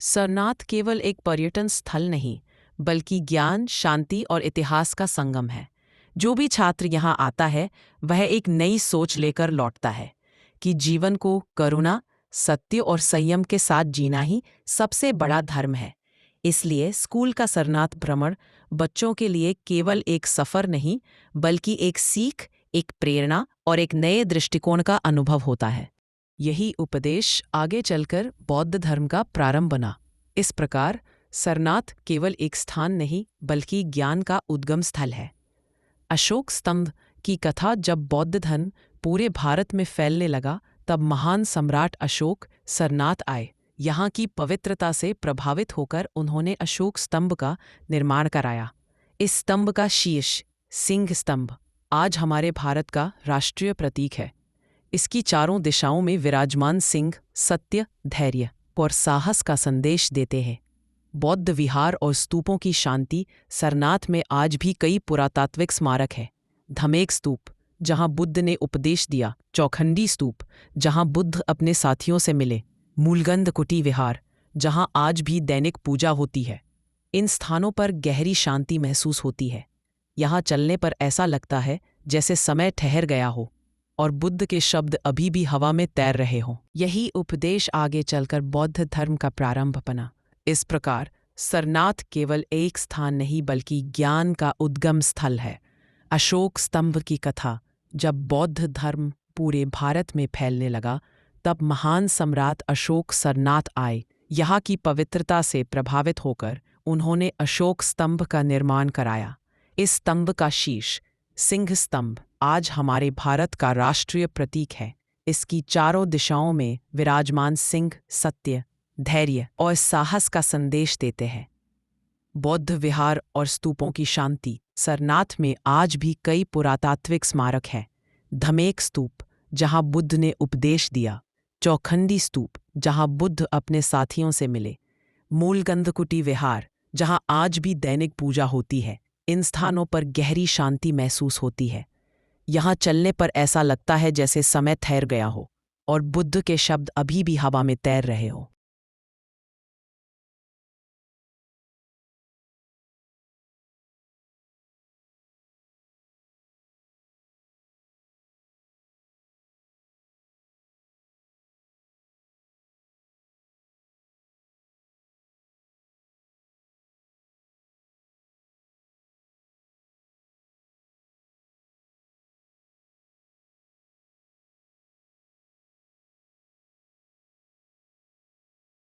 सरनाथ केवल एक पर्यटन स्थल नहीं, बल्कि ज्ञान, शांति और इतिहास का संगम है। जो भी छात्र यहाँ आता है, वह एक नई सोच लेकर लौटता है कि जीवन को करुणा, सत्य और संयम के साथ जीना ही सबसे बड़ा धर्म है। इसलिए स्कूल का सरनाथ भ्रमण बच्चों के लिए केवल एक सफ़र नहीं, बल्कि एक सीख, एक प्रेरणा और एक नए दृष्टिकोण का अनुभव होता है। यही उपदेश आगे चलकर बौद्ध धर्म का प्रारंभ बना। इस प्रकार सरनाथ केवल एक स्थान नहीं, बल्कि ज्ञान का उद्गम स्थल है। अशोक स्तंभ की कथा जब बौद्ध धर्म पूरे भारत में फैलने लगा, तब महान सम्राट अशोक सरनाथ आए। यहाँ की पवित्रता से प्रभावित होकर उन्होंने अशोक स्तंभ का निर्माण कराया। इस स्तंभ का शीर्ष, सिंह स्तंभ, आज हमारे भारत का राष्ट्रीय प्रतीक है। इसकी चारों दिशाओं में विराजमान सिंह सत्य, धैर्य और साहस का संदेश देते हैं। बौद्ध विहार और स्तूपों की शांति। सरनाथ में आज भी कई पुरातात्विक स्मारक हैं। धमेक स्तूप, जहां बुद्ध ने उपदेश दिया। चौखंडी स्तूप, जहां बुद्ध अपने साथियों से मिले। मूलगंध कुटी विहार, जहां आज भी दैनिक पूजा होती है। इन स्थानों पर गहरी शांति महसूस होती है। यहाँ चलने पर ऐसा लगता है जैसे समय ठहर गया हो और बुद्ध के शब्द अभी भी हवा में तैर रहे हों। यही उपदेश आगे चलकर बौद्ध धर्म का प्रारंभ बना। इस प्रकार सरनाथ केवल एक स्थान नहीं, बल्कि ज्ञान का उद्गम स्थल है। अशोक स्तंभ की कथा जब बौद्ध धर्म पूरे भारत में फैलने लगा, तब महान सम्राट अशोक सरनाथ आए। यहाँ की पवित्रता से प्रभावित होकर उन्होंने अशोक स्तंभ का निर्माण कराया। इस स्तंभ का शीर्ष, सिंह स्तंभ, आज हमारे भारत का राष्ट्रीय प्रतीक है। इसकी चारों दिशाओं में विराजमान सिंह सत्य, धैर्य और साहस का संदेश देते हैं। बौद्ध विहार और स्तूपों की शांति। सरनाथ में आज भी कई पुरातात्विक स्मारक हैं। धमेक स्तूप, जहां बुद्ध ने उपदेश दिया। चौखंडी स्तूप, जहां बुद्ध अपने साथियों से मिले। मूलगंधकुटी विहार, जहां आज भी दैनिक पूजा होती है। इन स्थानों पर गहरी शांति महसूस होती है। यहाँ चलने पर ऐसा लगता है जैसे समय ठहर गया हो और बुद्ध के शब्द अभी भी हवा में तैर रहे हो।